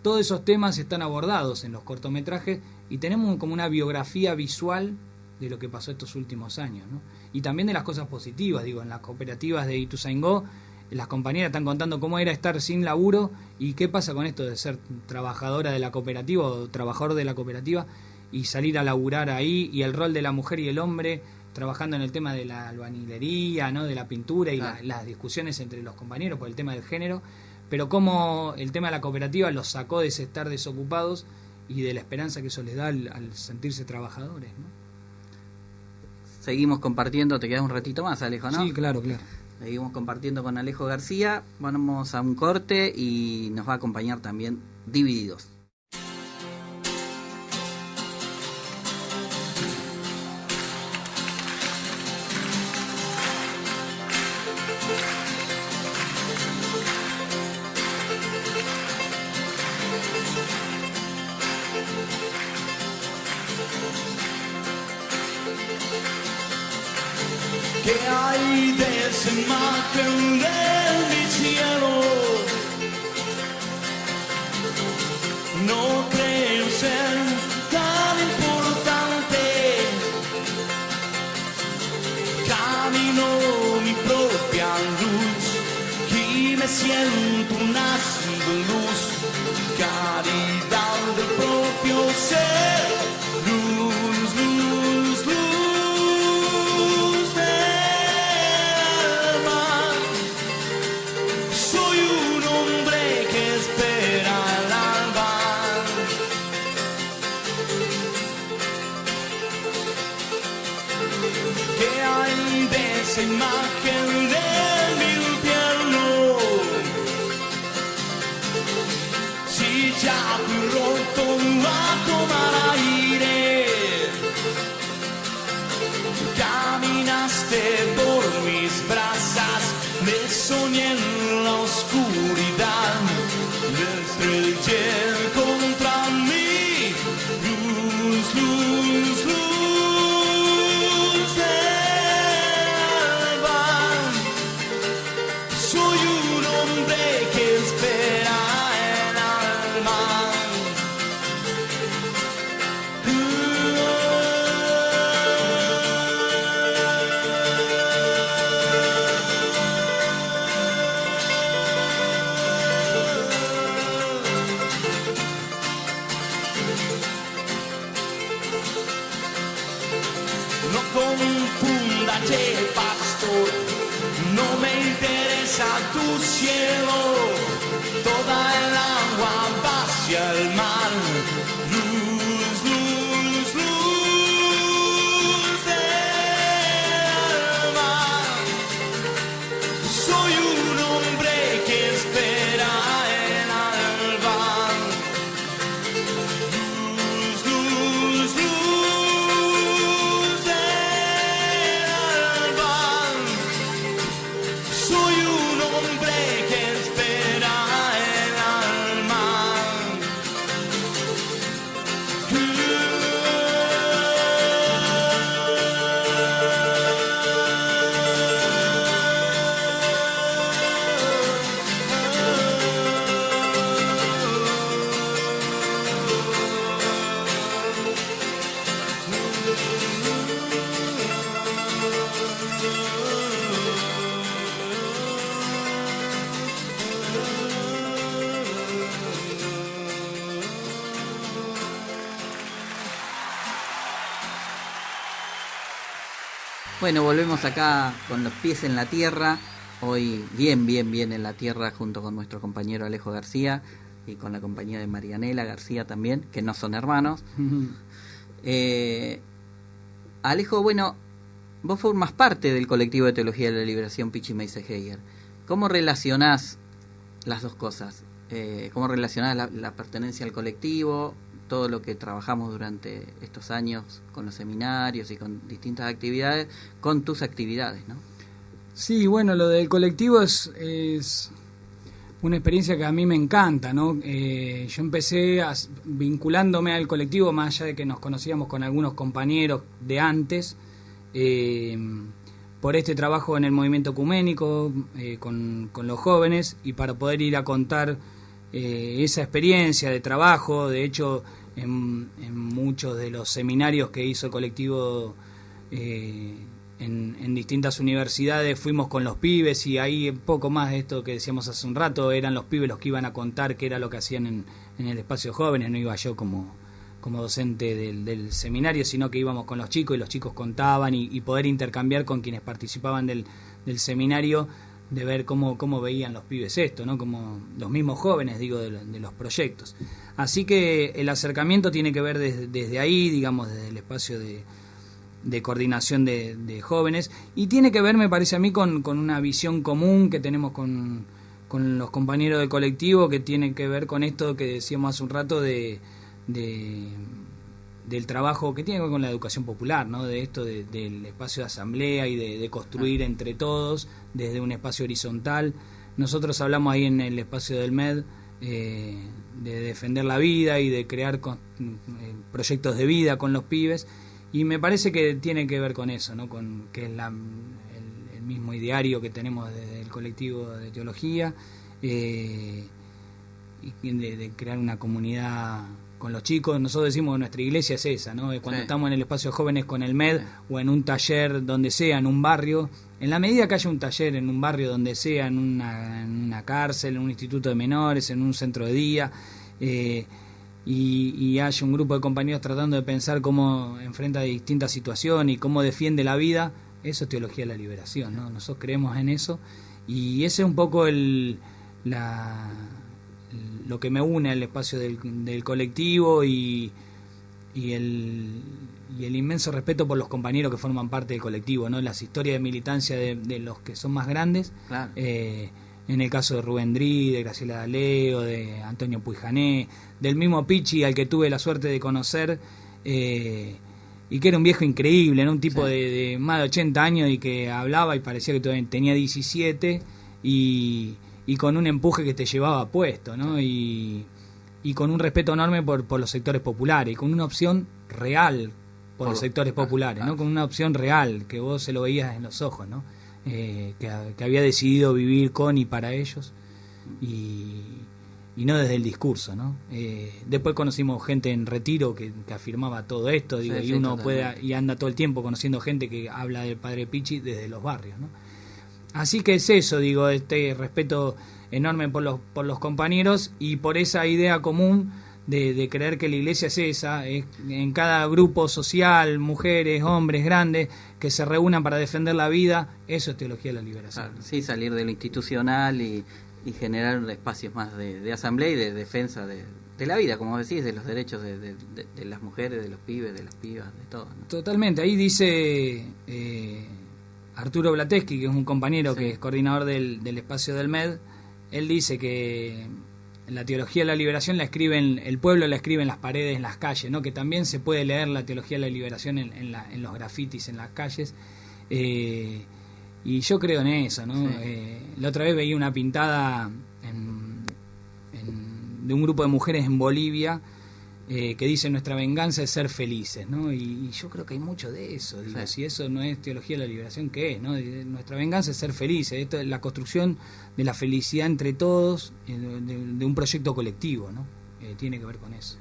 Todos esos temas están abordados en los cortometrajes y tenemos como una biografía visual de lo que pasó estos últimos años, ¿no? Y también de las cosas positivas, digo, en las cooperativas de Ituzaingó, las compañeras están contando cómo era estar sin laburo y qué pasa con esto de ser trabajadora de la cooperativa o trabajador de la cooperativa y salir a laburar ahí, y el rol de la mujer y el hombre trabajando en el tema de la albañilería, ¿no? De la pintura y las discusiones entre los compañeros por el tema del género, pero cómo el tema de la cooperativa los sacó de ese estar desocupados y de la esperanza que eso les da al sentirse trabajadores, ¿no? Seguimos compartiendo, te quedas un ratito más, Alejo, ¿no? Sí, claro. Seguimos compartiendo con Alejo García, vamos a un corte y nos va a acompañar también Divididos. ¿Qué hay de esa imagen de mi cielo? No creo ser tan importante. Camino mi propia luz y me siento un haz de luz, caridad del propio ser. Luz, luz, luz del alma. Soy un hombre que espera el alba. ¿Qué hay de esa imagen de mi infierno? Si ya fui roto a tomar aire, caminaste por mis brasas, me soñé en la oscuridad, me estrellé contra mí. Luz, luz, luz del alba. Soy un hombre que espera el alma. No confunda, pastor, no me interesa tu cielo, toda el agua va hacia el mar. Luz, luz, luz del mar. Soy un hombre que espera el alba. Luz, luz, luz del alba. Soy un hombre que espera el alma. Bueno, volvemos acá con los pies en la tierra, hoy bien en la tierra junto con nuestro compañero Alejo García y con la compañía de Marianela García también, que no son hermanos. Alejo, bueno, vos formás parte del colectivo de Teología de la Liberación Pichi Meisel-Heger. ¿Cómo relacionás las dos cosas? ¿Cómo relacionás la pertenencia al colectivo, todo lo que trabajamos durante estos años con los seminarios y con distintas actividades, con tus actividades, ¿no? Sí, bueno, lo del colectivo es una experiencia que a mí me encanta, ¿no? Yo empecé vinculándome al colectivo, más allá de que nos conocíamos con algunos compañeros de antes, por este trabajo en el movimiento ecuménico, con los jóvenes, y para poder ir a contar esa experiencia de trabajo. De hecho, en muchos de los seminarios que hizo el colectivo en distintas universidades fuimos con los pibes, y ahí un poco más de esto que decíamos hace un rato, eran los pibes los que iban a contar qué era lo que hacían en el espacio jóvenes. No iba yo como docente del seminario, sino que íbamos con los chicos y los chicos contaban, y poder intercambiar con quienes participaban del seminario ver cómo veían los pibes esto, ¿no? Como los mismos jóvenes, digo, de los proyectos. Así que el acercamiento tiene que ver desde ahí, digamos, desde el espacio de coordinación de jóvenes, y tiene que ver, me parece a mí, con una visión común que tenemos con los compañeros del colectivo, que tiene que ver con esto que decíamos hace un rato del trabajo que tiene que ver con la educación popular, ¿no? De esto del espacio de asamblea y de construir entre todos desde un espacio horizontal. Nosotros hablamos ahí en el espacio del MED de defender la vida y de crear proyectos de vida con los pibes, y me parece que tiene que ver con eso, ¿no? Con que es el mismo ideario que tenemos desde el colectivo de teología, y de crear una comunidad con los chicos. Nosotros decimos que nuestra iglesia es esa, ¿no? Cuando estamos en el espacio de jóvenes con el MED, o en un taller donde sea, en un barrio, en la medida que haya un taller en un barrio donde sea, en una cárcel, en un instituto de menores, en un centro de día, y haya un grupo de compañeros tratando de pensar cómo enfrenta distintas situaciones y cómo defiende la vida, eso es teología de la liberación, ¿no? Nosotros creemos en eso, y ese es un poco lo que me une al espacio del colectivo, y el inmenso respeto por los compañeros que forman parte del colectivo, ¿no? Las historias de militancia de los que son más grandes, claro. En el caso de Rubén Drí, de Graciela D'Aleo, de Antonio Puijané, del mismo Pichi, al que tuve la suerte de conocer, y que era un viejo increíble, ¿no? Un tipo de más de 80 años, y que hablaba y parecía que todavía tenía 17, y con un empuje que te llevaba puesto, ¿no? Y con un respeto enorme por los sectores populares, y con una opción real por los sectores populares, ¿no? Con una opción real, que vos se lo veías en los ojos, ¿no? Que había decidido vivir con y para ellos, y no desde el discurso, ¿no? Después conocimos gente en retiro que afirmaba todo esto, digo, y uno y anda todo el tiempo conociendo gente que habla del padre Pichi desde los barrios, ¿no? Así que es eso, digo, este respeto enorme por los compañeros, y por esa idea común de creer que la iglesia es esa, en cada grupo social, mujeres, hombres, grandes, que se reúnan para defender la vida. Eso es teología de la liberación. Claro, sí, salir de lo institucional y generar espacios más de asamblea y de defensa de la vida, como decís, de los derechos de las mujeres, de los pibes, de las pibas, de todo, ¿no? Totalmente. Ahí dice Arturo Blateski, que es un compañero que es coordinador del espacio del MED, él dice que la teología de la liberación la escriben, el pueblo la escribe en las paredes, en las calles, ¿no? Que también se puede leer la teología de la liberación en los grafitis, en las calles, y yo creo en eso, ¿no? Sí. La otra vez veía una pintada de un grupo de mujeres en Bolivia, que dice: nuestra venganza es ser felices, ¿no? Y yo creo que hay mucho de eso, digo, si eso no es teología de la liberación, ¿qué es, no? Nuestra venganza es ser felices. Esto es la construcción de la felicidad entre todos, de un proyecto colectivo, ¿no? Tiene que ver con eso.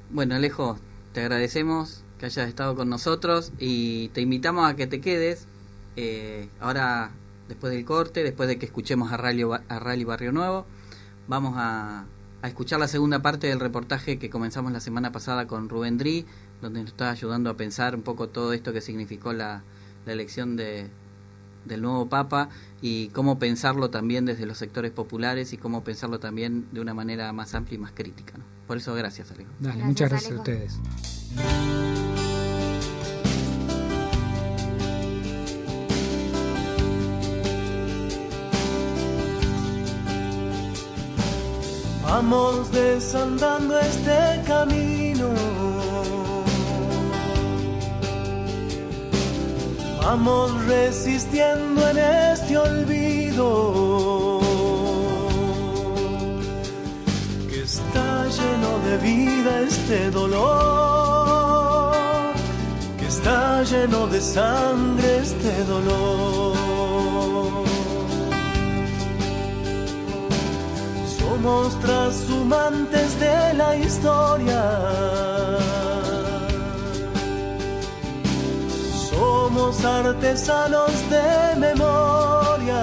Bueno, Alejo, te agradecemos que hayas estado con nosotros, y te invitamos a que te quedes ahora, después del corte, después de que escuchemos a Rally Barrio Nuevo. Vamos a escuchar la segunda parte del reportaje que comenzamos la semana pasada con Rubén Drí, donde nos está ayudando a pensar un poco todo esto que significó la elección del nuevo Papa, y cómo pensarlo también desde los sectores populares, y cómo pensarlo también de una manera más amplia y más crítica, ¿no? Por eso, gracias, Alejo. Dale, muchas gracias, Alejo. A ustedes. Vamos desandando este camino, vamos resistiendo en este olvido que está lleno de vida, este dolor que está lleno de sangre, este dolor. Somos trashumantes de la historia, somos artesanos de memorias.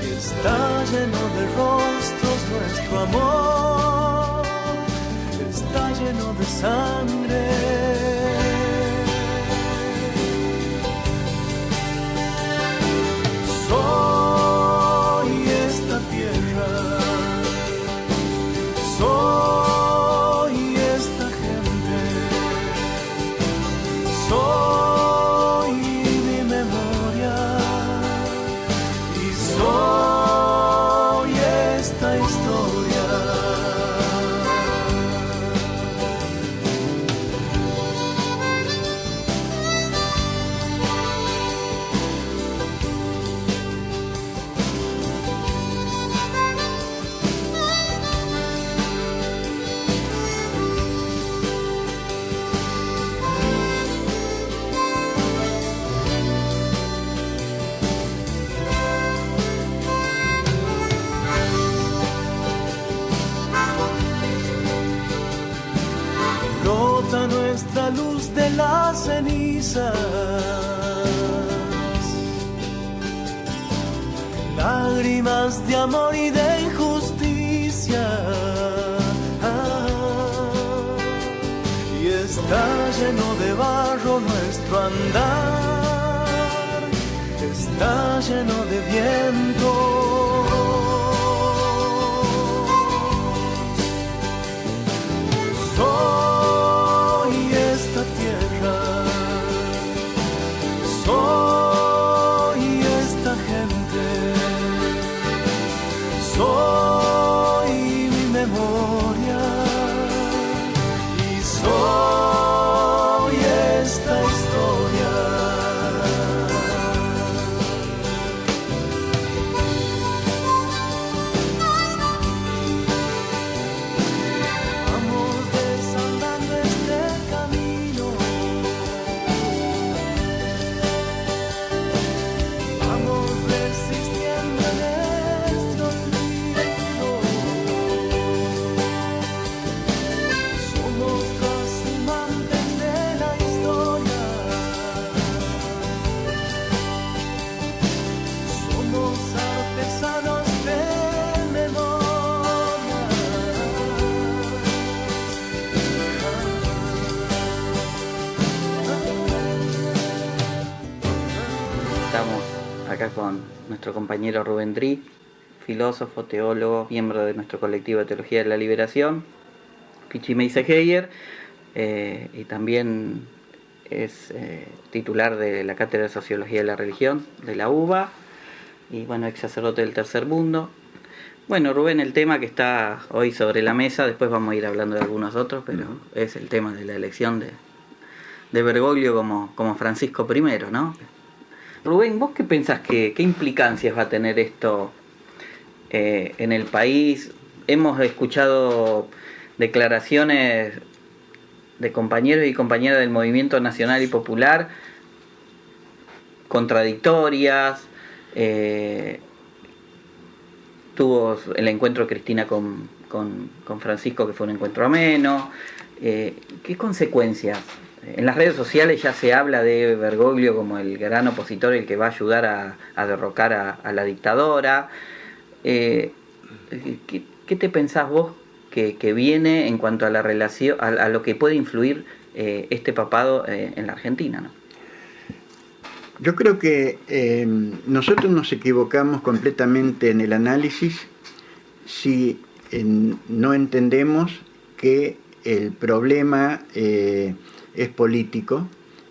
Está lleno de rostros nuestro amor, está lleno de sangre. luz de las cenizas, lágrimas de amor y de injusticia. Y está lleno de barro nuestro andar, está lleno de viento. Soy esta tierra, soy esta gente, soy mi memoria y soy esta historia. Con nuestro compañero Rubén Dri, filósofo, teólogo, miembro de nuestro colectivo de Teología de la Liberación, Pichi Meissegeyer, y también es titular de la Cátedra de Sociología de la Religión de la UBA, y bueno, ex sacerdote del Tercer Mundo. Bueno, Rubén, el tema que está hoy sobre la mesa, después vamos a ir hablando de algunos otros, pero es el tema de la elección de Bergoglio como Francisco I, ¿no? Rubén, ¿vos qué pensás qué implicancias va a tener esto en el país? Hemos escuchado declaraciones de compañeros y compañeras del Movimiento Nacional y Popular contradictorias. Tuvo el encuentro Cristina con Francisco, que fue un encuentro ameno. ¿Qué consecuencias? En las redes sociales ya se habla de Bergoglio como el gran opositor, el que va a ayudar a derrocar a la dictadora. ¿Qué te pensás vos que viene en cuanto a la relación, a lo que puede influir este papado en la Argentina, ¿no? Yo creo que nosotros nos equivocamos completamente en el análisis si no entendemos que el problema es político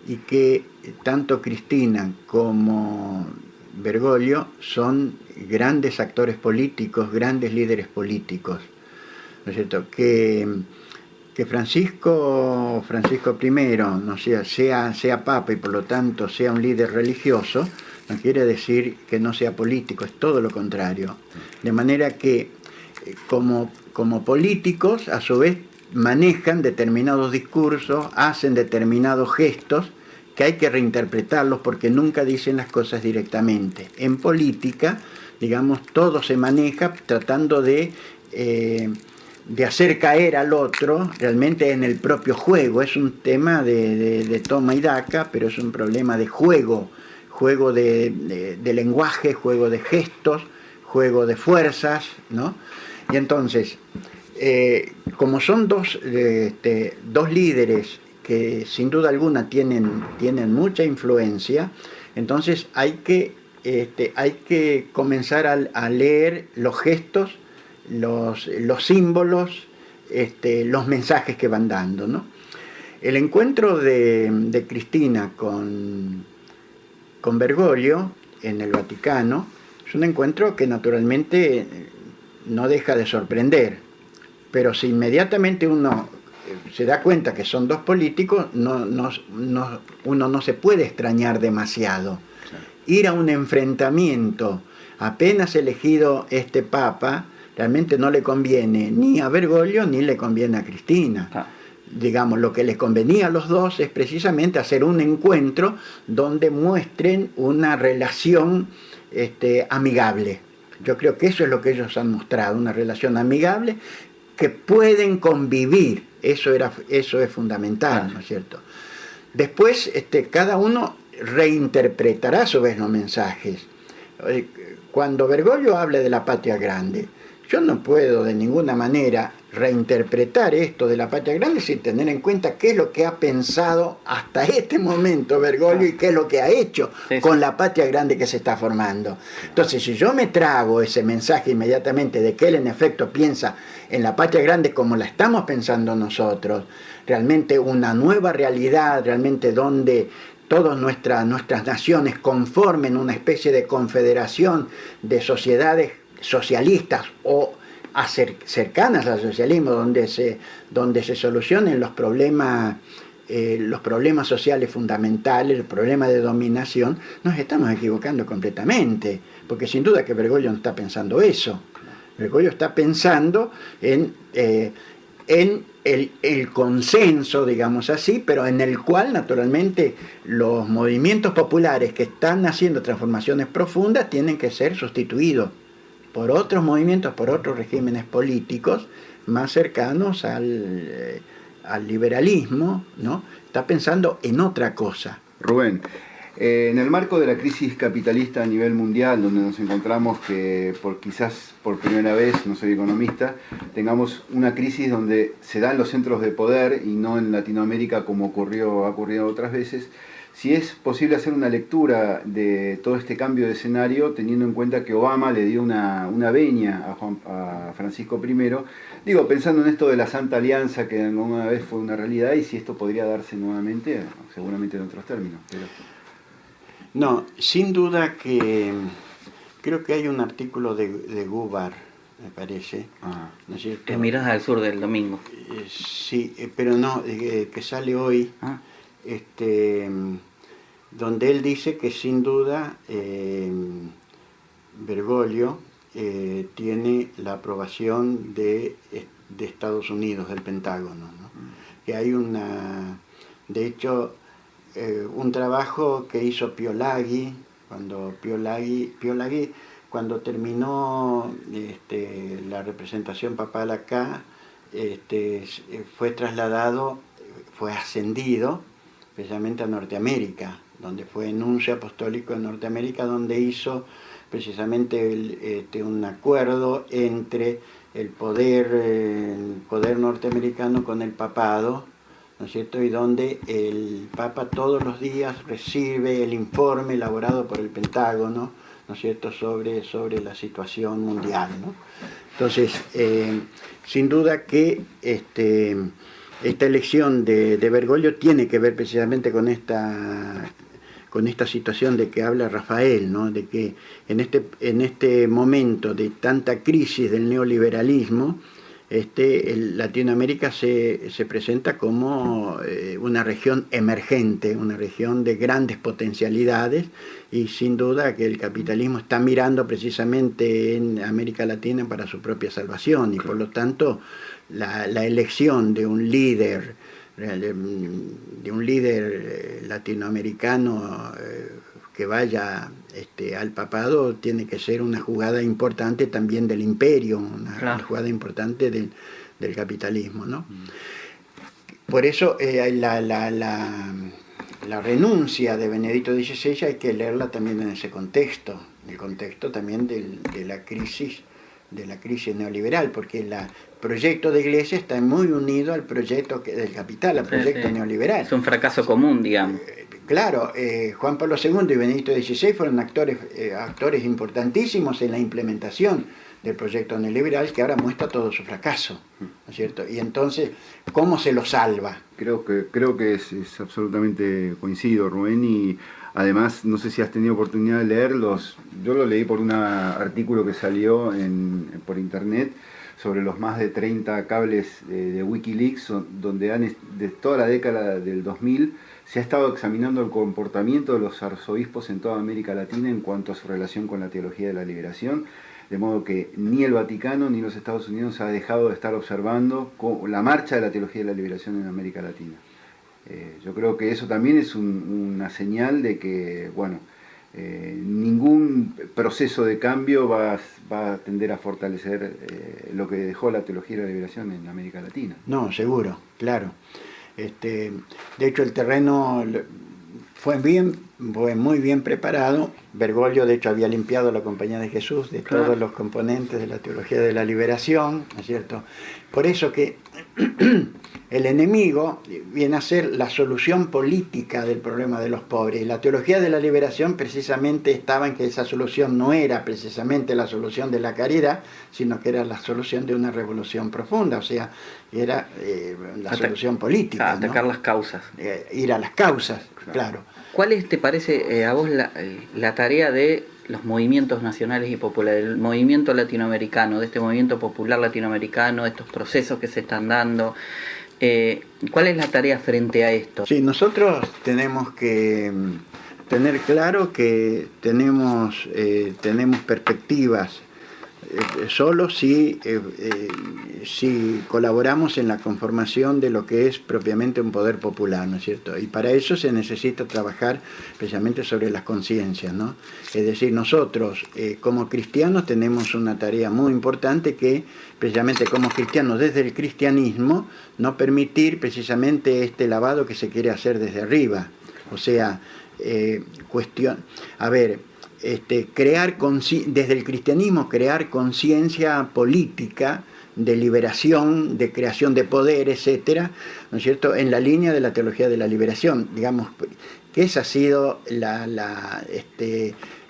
y que tanto Cristina como Bergoglio son grandes actores políticos, grandes líderes políticos, ¿no es cierto? Que Francisco I, no sea papa y por lo tanto sea un líder religioso, no quiere decir que no sea político, es todo lo contrario. De manera que como políticos, a su vez, manejan determinados discursos, hacen determinados gestos que hay que reinterpretarlos porque nunca dicen las cosas directamente. En política, digamos, todo se maneja tratando de hacer caer al otro realmente en el propio juego. Es un tema de toma y daca, pero es un problema de juego de lenguaje, juego de gestos, juego de fuerzas, ¿no? Y entonces, como son dos líderes que sin duda alguna tienen mucha influencia, entonces hay que comenzar a leer los gestos, los símbolos, los mensajes que van dando, ¿no? El encuentro de Cristina con Bergoglio en el Vaticano es un encuentro que naturalmente no deja de sorprender, pero si inmediatamente uno se da cuenta que son dos políticos, uno no se puede extrañar demasiado. Ir a un enfrentamiento apenas elegido este papa realmente no le conviene ni a Bergoglio ni le conviene a Cristina. Digamos, lo que les convenía a los dos es precisamente hacer un encuentro donde muestren una relación amigable. Yo creo que eso es lo que ellos han mostrado, una relación amigable, que pueden convivir, eso es fundamental, ¿no es cierto? Después, cada uno reinterpretará a su vez los mensajes. Cuando Bergoglio hable de la patria grande, yo no puedo de ninguna manera reinterpretar esto de la patria grande sin tener en cuenta qué es lo que ha pensado hasta este momento Bergoglio y qué es lo que ha hecho con la patria grande que se está formando. Entonces, si yo me trago ese mensaje inmediatamente de que él en efecto piensa en la patria grande como la estamos pensando nosotros, realmente una nueva realidad, realmente donde todas nuestras naciones conformen una especie de confederación de sociedades socialistas o cercanas al socialismo, donde se solucionen los problemas sociales fundamentales, el problema de dominación, nos estamos equivocando completamente, porque sin duda que Bergoglio no está pensando eso. Bergoglio está pensando en el consenso, digamos así, pero en el cual naturalmente los movimientos populares que están haciendo transformaciones profundas tienen que ser sustituidos por otros movimientos, por otros regímenes políticos más cercanos al liberalismo, ¿no? Está pensando en otra cosa. Rubén, en el marco de la crisis capitalista a nivel mundial, donde nos encontramos que quizás por primera vez, no soy economista, tengamos una crisis donde se dan los centros de poder y no en Latinoamérica como ha ocurrido otras veces, si es posible hacer una lectura de todo este cambio de escenario, teniendo en cuenta que Obama le dio una venia a Francisco I, digo, pensando en esto de la Santa Alianza, que alguna vez fue una realidad, y si esto podría darse nuevamente, seguramente en otros términos. Pero... No, sin duda que creo que hay un artículo de Gubar, me parece, ¿no es cierto? Que Miradas al Sur del domingo. Sí, pero no, que sale hoy. Donde él dice que sin duda Bergoglio tiene la aprobación de Estados Unidos, del Pentágono, ¿no? Que hay de hecho, un trabajo que hizo Piolaghi, cuando terminó la representación papal acá, fue trasladado, fue ascendido precisamente a Norteamérica, donde fue nuncio apostólico en Norteamérica, donde hizo precisamente un acuerdo entre el poder norteamericano con el papado, ¿no es cierto? Y donde el Papa todos los días recibe el informe elaborado por el Pentágono, ¿no es cierto?, sobre la situación mundial, ¿no? Entonces, sin duda que esta elección de Bergoglio tiene que ver precisamente con esta situación de que habla Rafael, ¿no? De que en este momento de tanta crisis del neoliberalismo, Latinoamérica se presenta como una región emergente, una región de grandes potencialidades, y sin duda que el capitalismo está mirando precisamente en América Latina para su propia salvación, y por lo tanto la elección de un líder latinoamericano que vaya al papado tiene que ser una jugada importante también del imperio, una jugada importante del capitalismo, ¿no? Por eso la renuncia de Benedicto XVI hay que leerla también en ese contexto, el contexto también de la crisis neoliberal, porque el proyecto de Iglesia está muy unido al proyecto del capital, al proyecto neoliberal. Es un fracaso común, digamos. Claro, Juan Pablo II y Benedicto XVI fueron actores importantísimos en la implementación del proyecto neoliberal, que ahora muestra todo su fracaso, ¿no es cierto? Y entonces, ¿cómo se lo salva? Creo que es absolutamente coincido, Rubén, y además, no sé si has tenido oportunidad de leerlos. Yo lo leí por un artículo que salió por internet sobre los más de 30 cables de Wikileaks, donde de toda la década del 2000 se ha estado examinando el comportamiento de los arzobispos en toda América Latina en cuanto a su relación con la teología de la liberación, de modo que ni el Vaticano ni los Estados Unidos ha dejado de estar observando la marcha de la teología de la liberación en América Latina. Yo creo que eso también es una señal de que, bueno, ningún proceso de cambio va a tender a fortalecer lo que dejó la teología de la liberación en América Latina. No, seguro, claro. De hecho, el terreno fue muy bien preparado. Bergoglio, de hecho, había limpiado la Compañía de Jesús de todos los componentes de la teología de la liberación, ¿no es cierto? Por eso que el enemigo viene a ser la solución política del problema de los pobres. Y la teología de la liberación precisamente estaba en que esa solución no era precisamente la solución de la caridad, sino que era la solución de una revolución profunda, o sea, era la solución política. Atacar, ¿no?, las causas. Ir a las causas, claro. ¿Cuál te parece a vos la tarea de los movimientos nacionales y populares, el movimiento latinoamericano, de este movimiento popular latinoamericano, de estos procesos que se están dando? ¿Cuál es la tarea frente a esto? Sí, nosotros tenemos que tener claro que tenemos perspectivas solo si colaboramos en la conformación de lo que es propiamente un poder popular, ¿no es cierto? Y para eso se necesita trabajar precisamente sobre las conciencias, ¿no? Es decir, nosotros como cristianos tenemos una tarea muy importante que precisamente como cristianos desde el cristianismo no permitir precisamente este lavado que se quiere hacer desde arriba, o sea, crear desde el cristianismo crear conciencia política de liberación, de creación de poder, etcétera, ¿no es cierto?, en la línea de la teología de la liberación, digamos que esa ha sido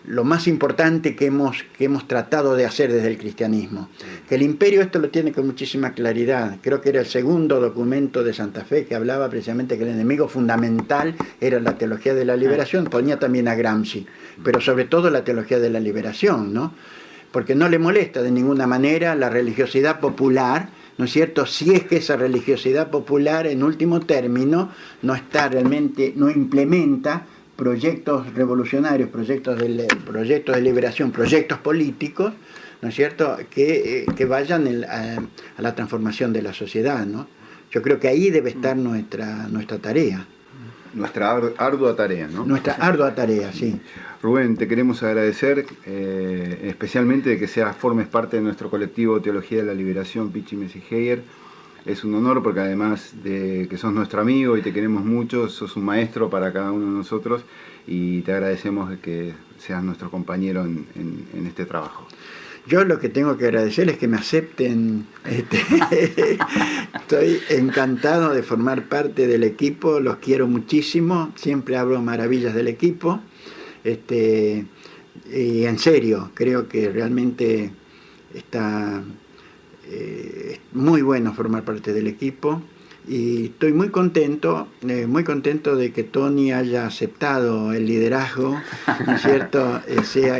lo más importante que hemos tratado de hacer desde el cristianismo. Que el imperio esto lo tiene con muchísima claridad. Creo que era el segundo documento de Santa Fe que hablaba precisamente que el enemigo fundamental era la teología de la liberación, ponía también a Gramsci, pero sobre todo la teología de la liberación, ¿no? Porque no le molesta de ninguna manera la religiosidad popular, ¿no es cierto?, si es que esa religiosidad popular en último término no implementa proyectos revolucionarios, proyectos de liberación, proyectos políticos, ¿no es cierto?, que vayan a la transformación de la sociedad, ¿no? Yo creo que ahí debe estar nuestra tarea. Nuestra ardua tarea, ¿no? Nuestra ardua tarea, sí. Rubén, te queremos agradecer especialmente de que formes parte de nuestro colectivo Teología de la Liberación, Pichi Messigeyer. Es un honor porque además de que sos nuestro amigo y te queremos mucho, sos un maestro para cada uno de nosotros y te agradecemos que seas nuestro compañero en este trabajo. Yo lo que tengo que agradecer es que me acepten. Estoy encantado de formar parte del equipo, los quiero muchísimo, siempre hablo maravillas del equipo. Y en serio, creo que realmente está muy bueno formar parte del equipo y estoy muy contento de que Tony haya aceptado el liderazgo, ¿no es cierto?,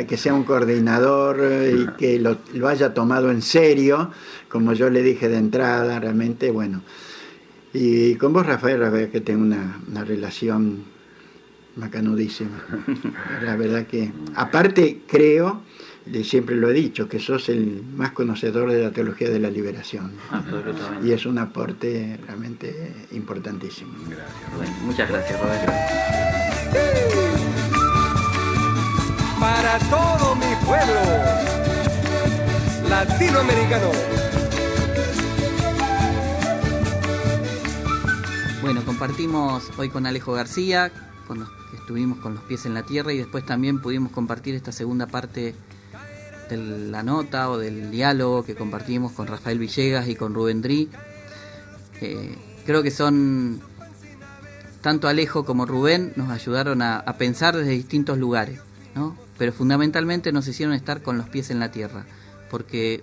que sea un coordinador y que lo haya tomado en serio, como yo le dije de entrada, realmente, bueno. Y con vos, Rafael, que tengo una relación macanudísima. La verdad que, aparte, creo, siempre lo he dicho, que sos el más conocedor de la teología de la liberación. Absolutamente. Y es un aporte realmente importantísimo. Gracias, Rubén. Muchas gracias, Rubén. Para todo mi pueblo latinoamericano. Bueno, compartimos hoy con Alejo García, con los que estuvimos con los pies en la tierra, y después también pudimos compartir esta segunda parte de la nota o del diálogo que compartimos con Rafael Villegas y con Rubén Dri. Creo que tanto Alejo como Rubén nos ayudaron a pensar desde distintos lugares, ¿no? Pero fundamentalmente nos hicieron estar con los pies en la tierra, porque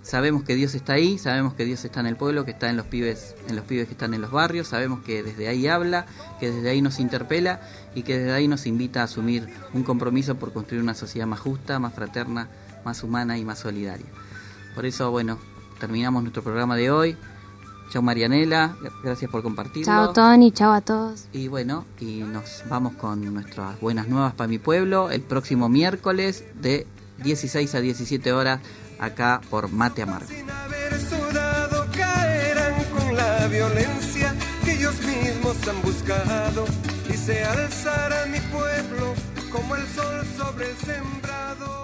sabemos que Dios está ahí, sabemos que Dios está en el pueblo, que está en los pibes que están en los barrios, sabemos que desde ahí habla, que desde ahí nos interpela y que desde ahí nos invita a asumir un compromiso por construir una sociedad más justa, más fraterna, más humana y más solidaria. Por eso, bueno, terminamos nuestro programa de hoy. Chao Marianela, gracias por compartirlo. Chao Tony, chao a todos. Y bueno, y nos vamos con nuestras buenas nuevas para mi pueblo el próximo miércoles de 16 a 17 horas acá por Mate Amargo. Sin haber sudado caerán con la violencia que ellos mismos han buscado y se alzará mi pueblo como el sol sobre el sembrado.